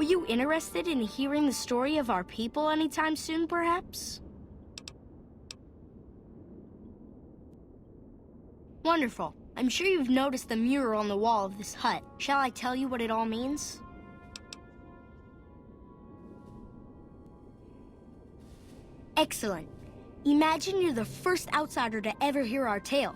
you interested in hearing the story of our people anytime soon, perhaps? Wonderful. I'm sure you've noticed the mural on the wall of this hut. Shall I tell you what it all means? Excellent. Imagine you're the first outsider to ever hear our tale.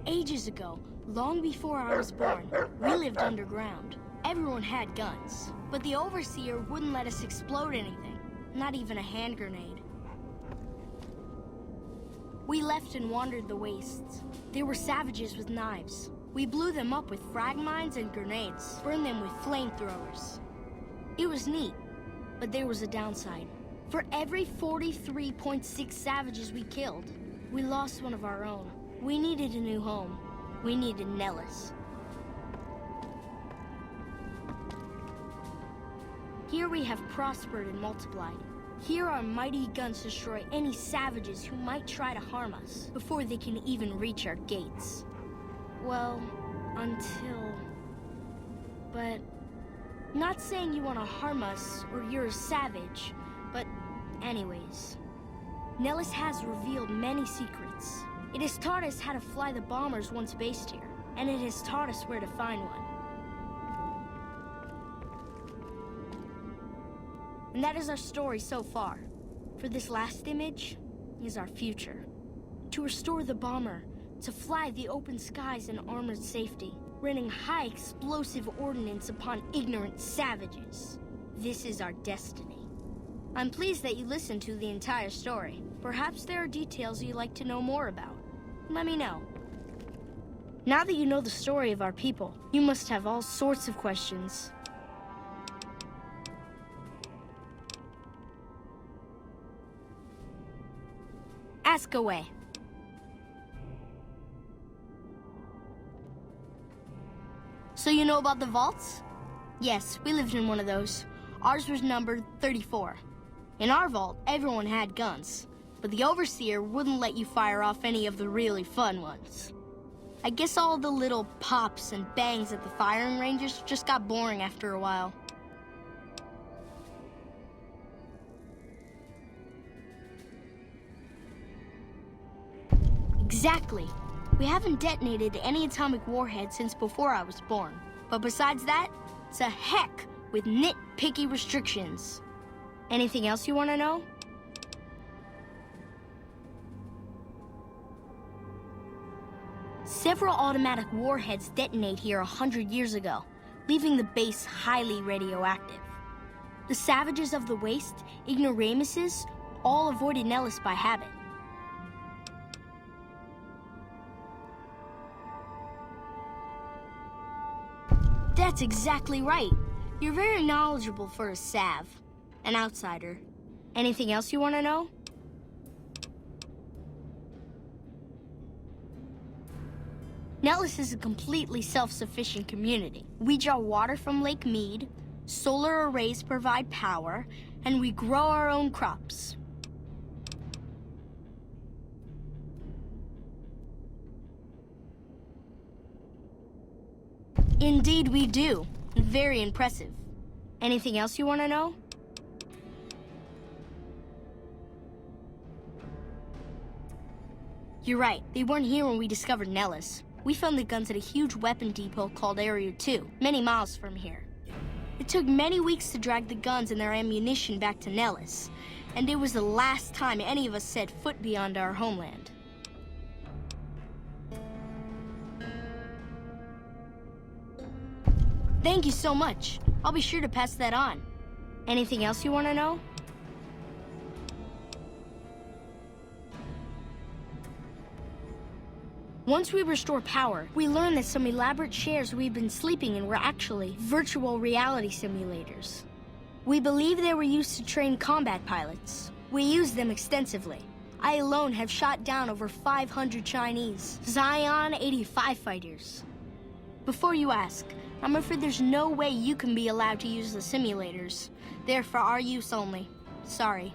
Ages ago, long before I was born, we lived underground. Everyone had guns, but the overseer wouldn't let us explode anything, not even a hand grenade. We left and wandered the wastes. There were savages with knives. We blew them up with frag mines and grenades, burned them with flamethrowers. It was neat, but there was a downside. For every 43.6 savages we killed, we lost one of our own. We needed a new home. We needed Nellis. Here we have prospered and multiplied. Here our mighty guns destroy any savages who might try to harm us before they can even reach our gates. Well, until... But... Not saying you want to harm us or you're a savage, but anyways. Nellis has revealed many secrets. It has taught us how to fly the bombers once based here, and it has taught us where to find one. And that is our story so far. For this last image is our future. To restore the bomber, to fly the open skies in armored safety, raining high explosive ordnance upon ignorant savages. This is our destiny. I'm pleased that you listened to the entire story. Perhaps there are details you'd like to know more about. Let me know. Now that you know the story of our people, you must have all sorts of questions. Ask away. So you know about the vaults? Yes, we lived in one of those. Ours was numbered 34. In our vault, everyone had guns, but the overseer wouldn't let you fire off any of the really fun ones. I guess all the little pops and bangs at the firing ranges just got boring after a while. Exactly. We haven't detonated any atomic warheads since before I was born. But besides that, it's a heck with nitpicky restrictions. Anything else you want to know? Several automatic warheads detonate here 100 years ago, leaving the base highly radioactive. The savages of the waste, ignoramuses, all avoided Nellis by habit. That's exactly right. You're very knowledgeable for a Sav, an outsider. Anything else you want to know? Nellis is a completely self-sufficient community. We draw water from Lake Mead, solar arrays provide power, and we grow our own crops. Indeed we do. Very impressive. Anything else you want to know? You're right. They weren't here when we discovered Nellis. We found the guns at a huge weapon depot called Area 2, many miles from here. It took many weeks to drag the guns and their ammunition back to Nellis, and it was the last time any of us set foot beyond our homeland. Thank you so much. I'll be sure to pass that on. Anything else you want to know? Once we restore power, we learned that some elaborate chairs we've been sleeping in were actually virtual reality simulators. We believe they were used to train combat pilots. We used them extensively. I alone have shot down over 500 Chinese Zion 85 fighters. Before you ask, I'm afraid there's no way you can be allowed to use the simulators. They're for our use only. Sorry.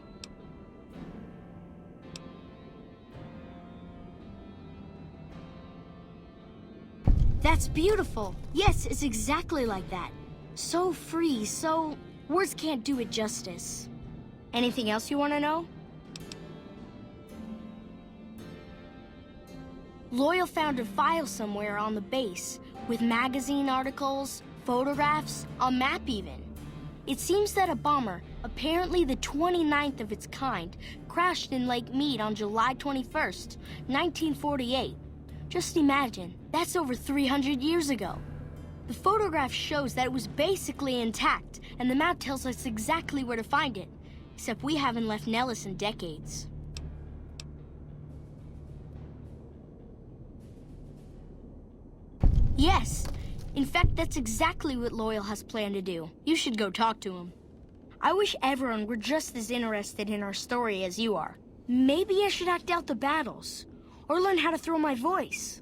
That's beautiful. Yes, it's exactly like that. So free, so... words can't do it justice. Anything else you want to know? Loyal found a file somewhere on the base, with magazine articles, photographs, a map even. It seems that a bomber, apparently the 29th of its kind, crashed in Lake Mead on July 21st, 1948. Just imagine, that's over 300 years ago. The photograph shows that it was basically intact, and the map tells us exactly where to find it, except we haven't left Nellis in decades. Yes. In fact, that's exactly what Loyal has planned to do. You should go talk to him. I wish everyone were just as interested in our story as you are. Maybe I should act out the battles, or learn how to throw my voice.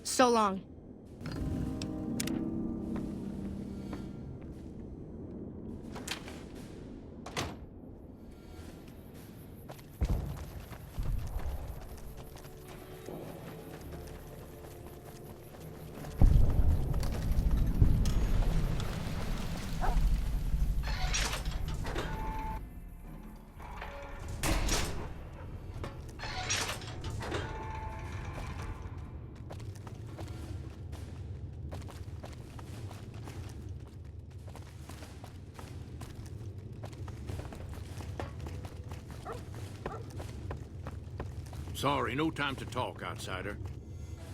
So long. Sorry, no time to talk, outsider.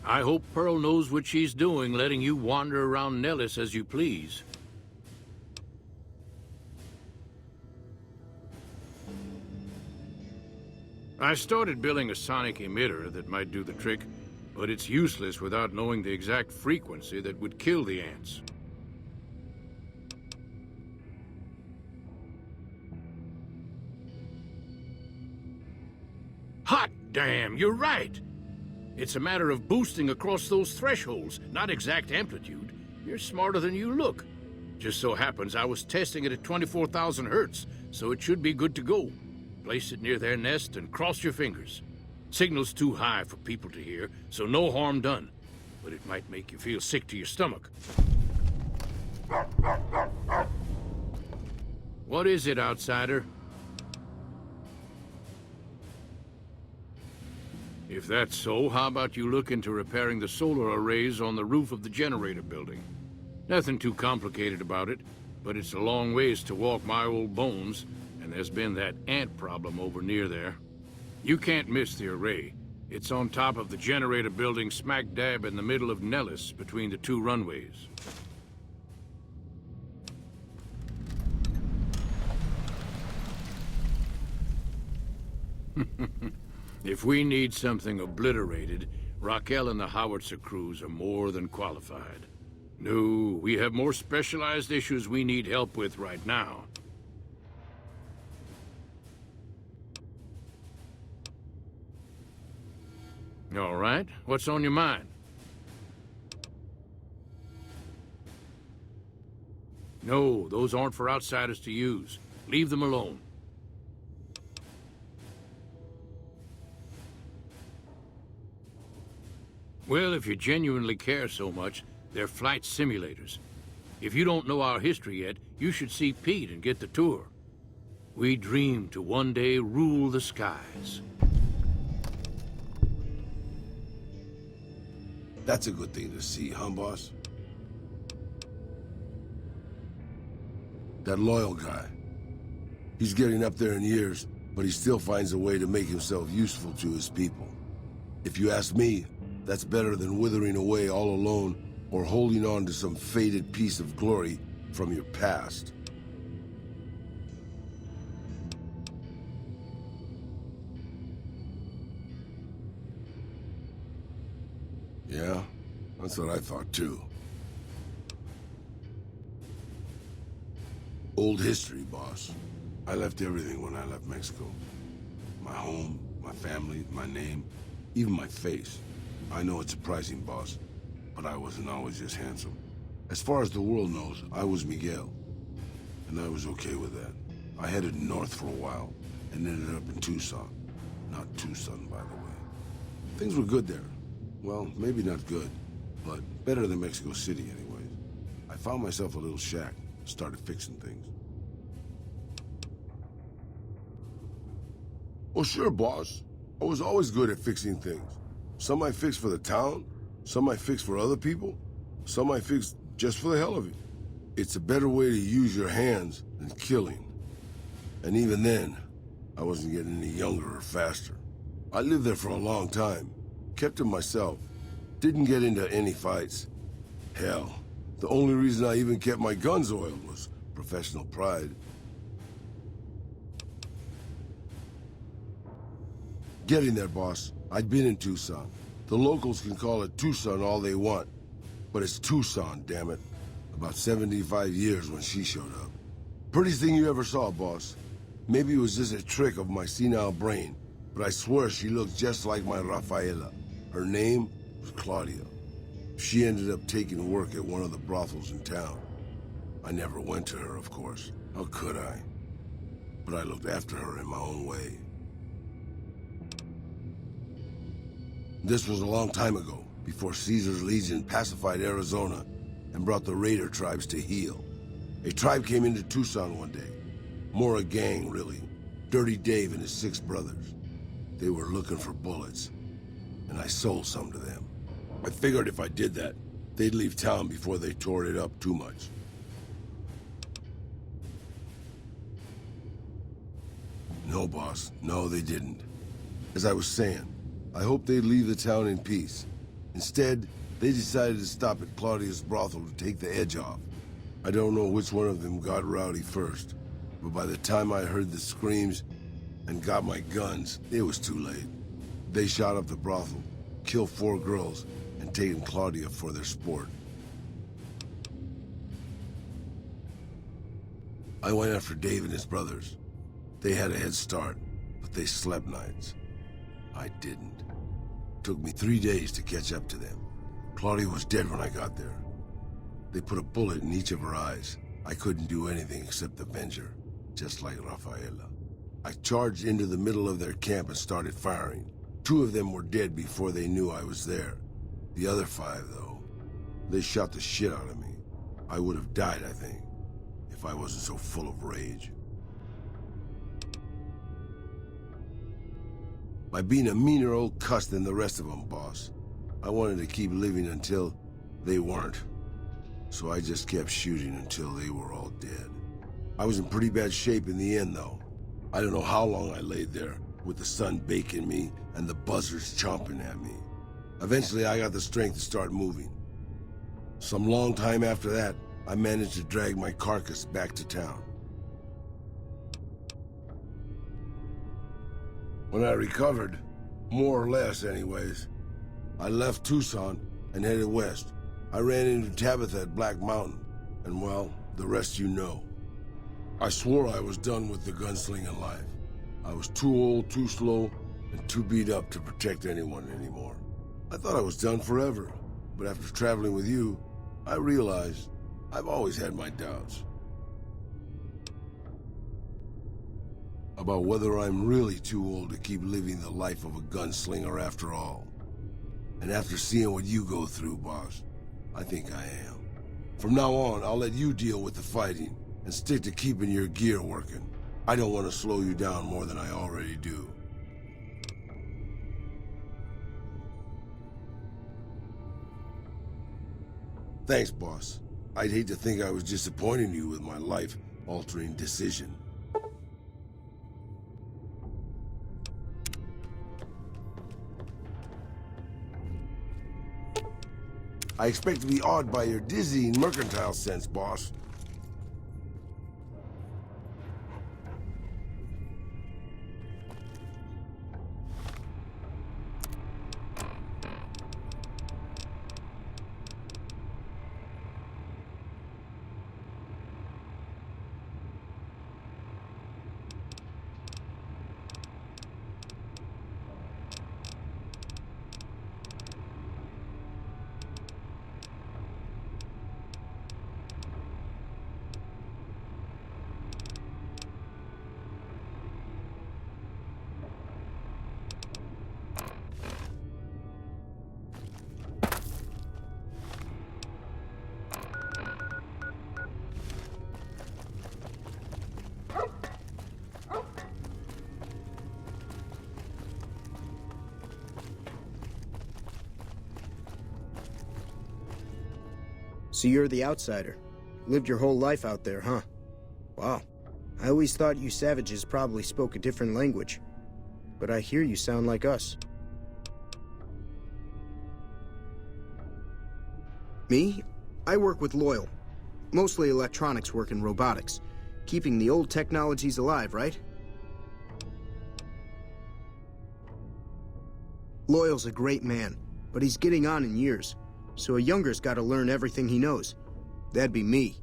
I hope Pearl knows what she's doing, letting you wander around Nellis as you please. I started building a sonic emitter that might do the trick, but it's useless without knowing the exact frequency that would kill the ants. Hot damn, you're right! It's a matter of boosting across those thresholds, not exact amplitude. You're smarter than you look. Just so happens I was testing it at 24,000 hertz, so it should be good to go. Place it near their nest and cross your fingers. Signal's too high for people to hear, so no harm done. But it might make you feel sick to your stomach. What is it, outsider? If that's so, how about you look into repairing the solar arrays on the roof of the generator building? Nothing too complicated about it, but it's a long ways to walk my old bones, and there's been that ant problem over near there. You can't miss the array. It's on top of the generator building smack dab in the middle of Nellis, between the two runways. If we need something obliterated, Raquel and the howitzer crews are more than qualified. No, we have more specialized issues we need help with right now. All right, what's on your mind? No, those aren't for outsiders to use. Leave them alone. Well, if you genuinely care so much, they're flight simulators. If you don't know our history yet, you should see Pete and get the tour. We dream to one day rule the skies. That's a good thing to see, huh, boss? That Loyal guy. He's getting up there in years, but he still finds a way to make himself useful to his people. If you ask me, that's better than withering away all alone or holding on to some faded piece of glory from your past. Yeah, that's what I thought too. Old history, boss. I left everything when I left Mexico. My home, my family, my name, even my face. I know it's surprising, boss, but I wasn't always just handsome. As far as the world knows, I was Miguel, and I was okay with that. I headed north for a while, and ended up in Tucson. Not Tucson, by the way. Things were good there. Well, maybe not good, but better than Mexico City anyways. I found myself a little shack, started fixing things. Oh sure, boss. I was always good at fixing things. Some I fixed for the town, some I fixed for other people, some I fixed just for the hell of it. It's a better way to use your hands than killing. And even then, I wasn't getting any younger or faster. I lived there for a long time, kept to myself, didn't get into any fights. Hell, the only reason I even kept my guns oiled was professional pride. Getting there, boss. I'd been in Tucson. The locals can call it Tucson all they want, but it's Tucson, damn it. About 75 years when she showed up. Prettiest thing you ever saw, boss. Maybe it was just a trick of my senile brain, but I swear she looked just like my Rafaela. Her name was Claudia. She ended up taking work at one of the brothels in town. I never went to her, of course. How could I? But I looked after her in my own way. This was a long time ago, before Caesar's Legion pacified Arizona and brought the raider tribes to heel. A tribe came into Tucson one day. More a gang, really. Dirty Dave and his 6 brothers. They were looking for bullets, and I sold some to them. I figured if I did that, they'd leave town before they tore it up too much. No, boss. No, they didn't. As I was saying, I hoped they'd leave the town in peace. Instead, they decided to stop at Claudia's brothel to take the edge off. I don't know which one of them got rowdy first, but by the time I heard the screams and got my guns, it was too late. They shot up the brothel, killed 4 girls, and taken Claudia for their sport. I went after Dave and his brothers. They had a head start, but they slept nights. I didn't. Took me 3 days to catch up to them. Claudia was dead when I got there. They put a bullet in each of her eyes. I couldn't do anything except avenge her, just like Rafaela. I charged into the middle of their camp and started firing. 2 of them were dead before they knew I was there. The other 5, though, they shot the shit out of me. I would have died, I think, if I wasn't so full of rage. By being a meaner old cuss than the rest of them, boss. I wanted to keep living until they weren't. So I just kept shooting until they were all dead. I was in pretty bad shape in the end, though. I don't know how long I laid there, with the sun baking me and the buzzards chomping at me. Eventually, I got the strength to start moving. Some long time after that, I managed to drag my carcass back to town. When I recovered, more or less anyways, I left Tucson and headed west. I ran into Tabitha at Black Mountain, and well, the rest you know. I swore I was done with the gunslinging life. I was too old, too slow, and too beat up to protect anyone anymore. I thought I was done forever, but after traveling with you, I realized I've always had my doubts. About whether I'm really too old to keep living the life of a gunslinger after all. And after seeing what you go through, boss, I think I am. From now on, I'll let you deal with the fighting and stick to keeping your gear working. I don't want to slow you down more than I already do. Thanks, boss. I'd hate to think I was disappointing you with my life-altering decision. I expect to be awed by your dizzying mercantile sense, boss. So you're the outsider. Lived your whole life out there, huh? Wow. I always thought you savages probably spoke a different language. But I hear you sound like us. Me? I work with Loyal. Mostly electronics work and robotics. Keeping the old technologies alive, right? Loyal's a great man, but he's getting on in years. So a younger's gotta learn everything he knows. That'd be me.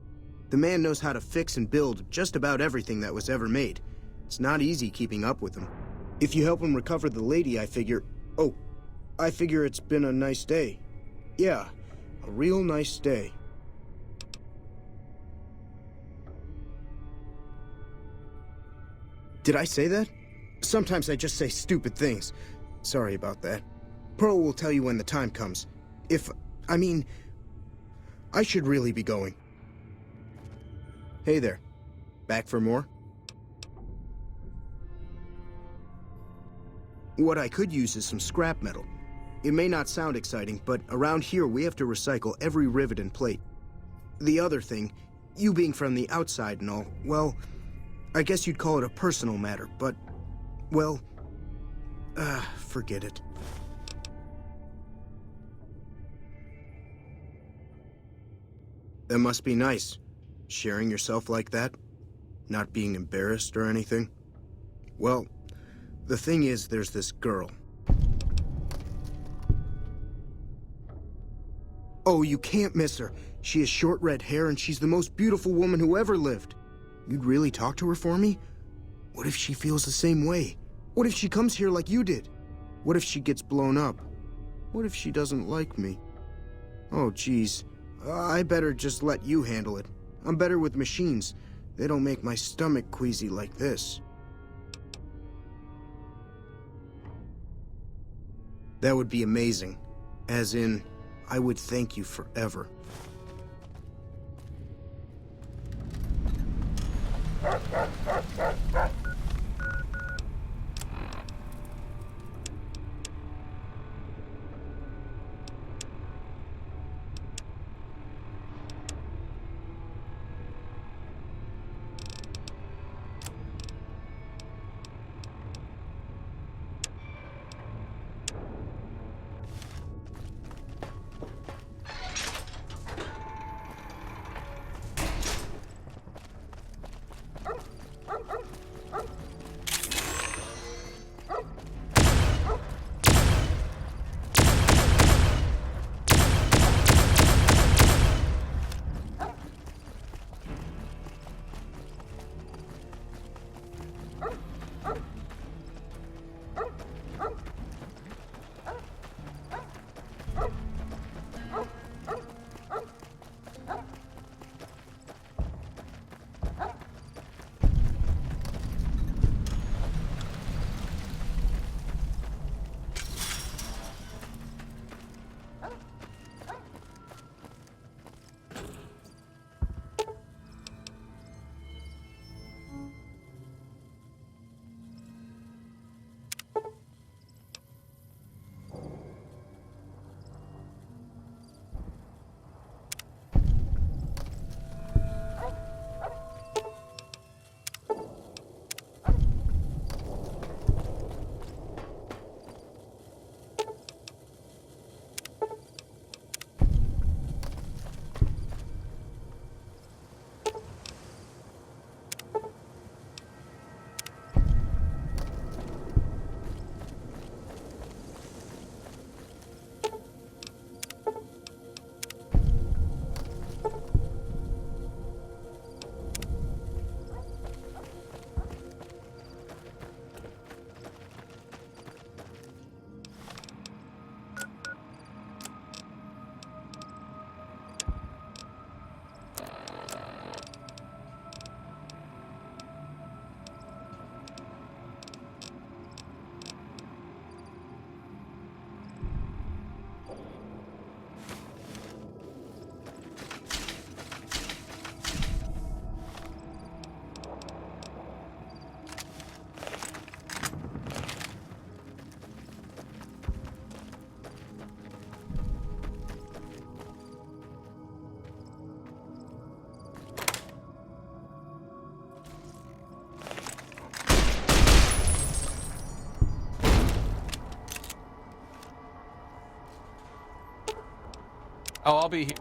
The man knows how to fix and build just about everything that was ever made. It's not easy keeping up with him. If you help him recover the lady, I figure... Oh, I figure it's been a nice day. Yeah, a real nice day. Did I say that? Sometimes I just say stupid things. Sorry about that. Pearl will tell you when the time comes. I should really be going. Hey there. Back for more? What I could use is some scrap metal. It may not sound exciting, but around here we have to recycle every rivet and plate. The other thing, you being from the outside and all, well, I guess you'd call it a personal matter, but, well, forget it. That must be nice, sharing yourself like that, not being embarrassed or anything. Well, the thing is, there's this girl. Oh, you can't miss her. She has short red hair and she's the most beautiful woman who ever lived. You'd really talk to her for me? What if she feels the same way? What if she comes here like you did? What if she gets blown up? What if she doesn't like me? Oh, geez. I better just let you handle it. I'm better with machines. They don't make my stomach queasy like this. That would be amazing. As in, I would thank you forever. Oh, I'll be here.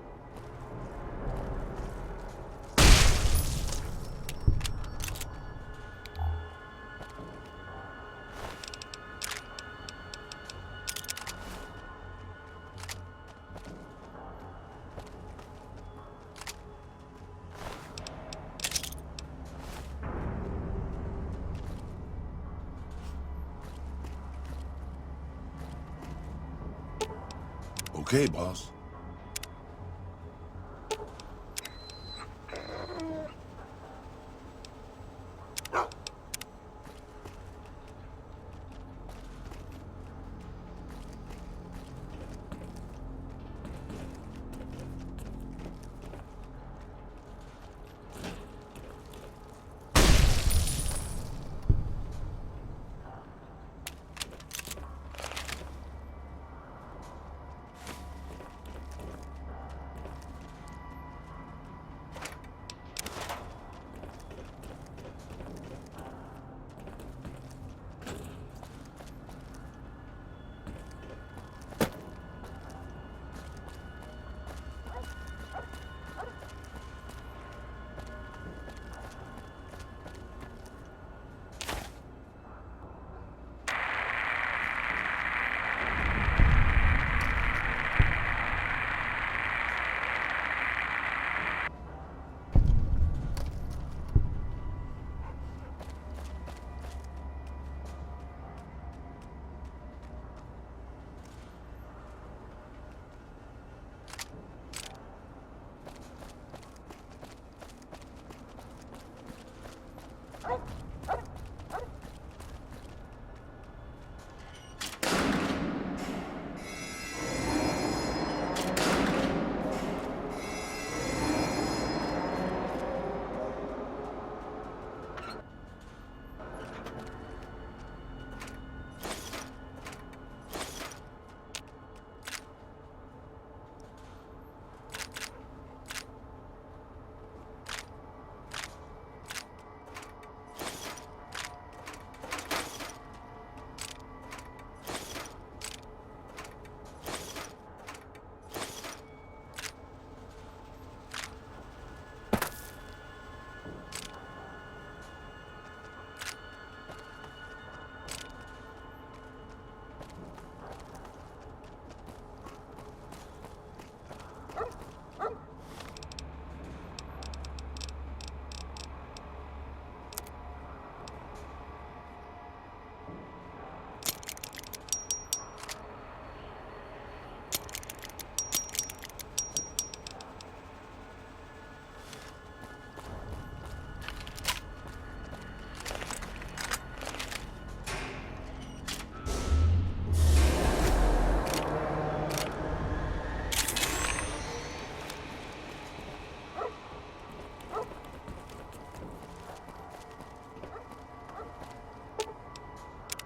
Okay, boss.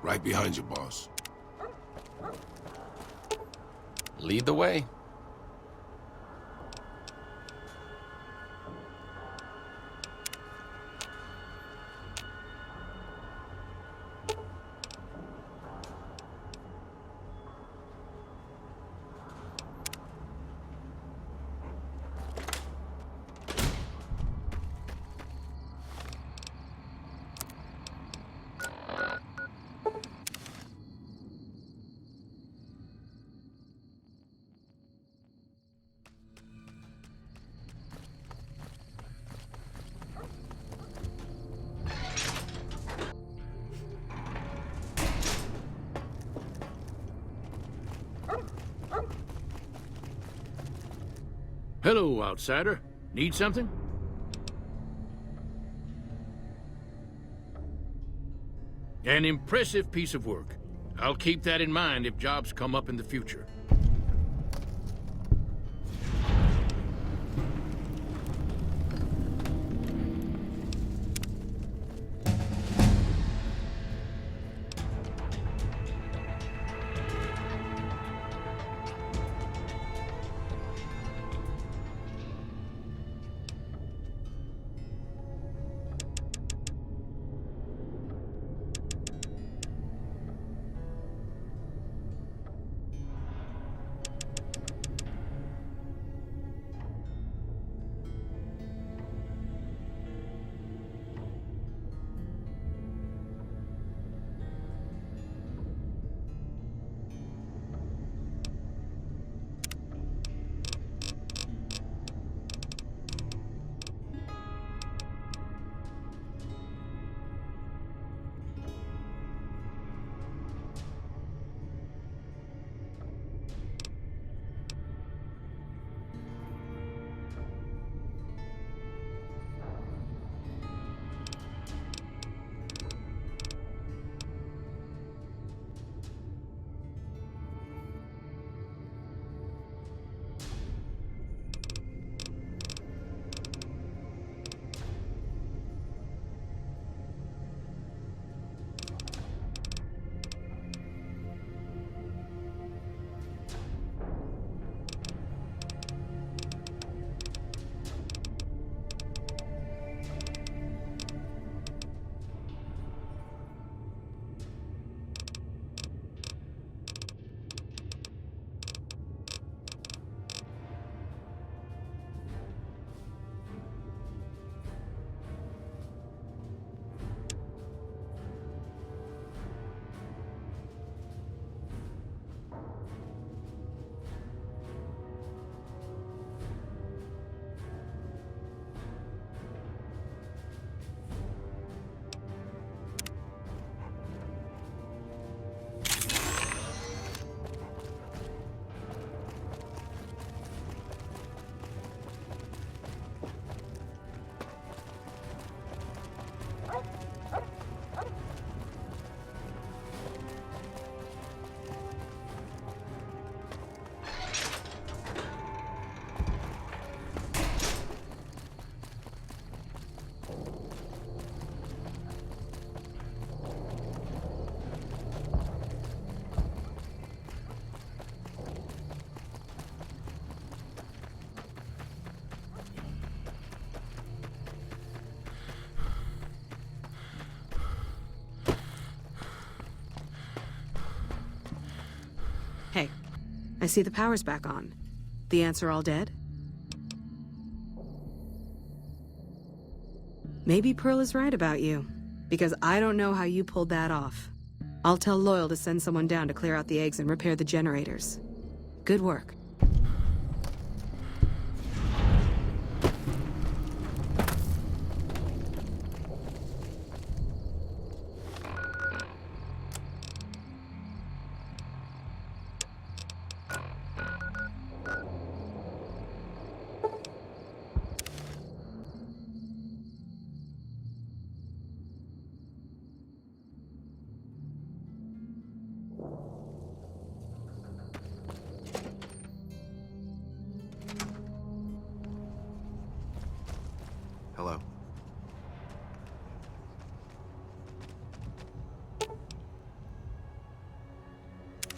Right behind you, boss. Lead the way. Hello, outsider. Need something? An impressive piece of work. I'll keep that in mind if jobs come up in the future. Hey, I see the power's back on. The ants are all dead? Maybe Pearl is right about you, because I don't know how you pulled that off. I'll tell Loyal to send someone down to clear out the eggs and repair the generators. Good work. Hello.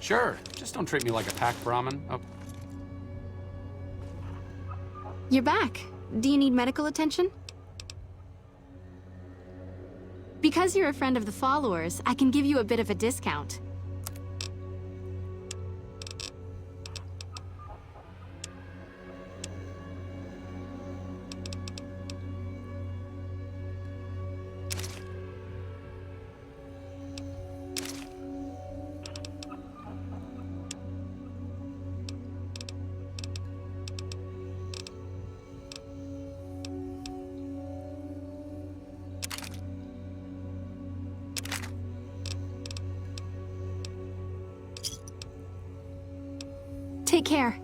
Sure, just don't treat me like a pack Brahmin. Oh. You're back. Do you need medical attention? Because you're a friend of the followers, I can give you a bit of a discount. Take care.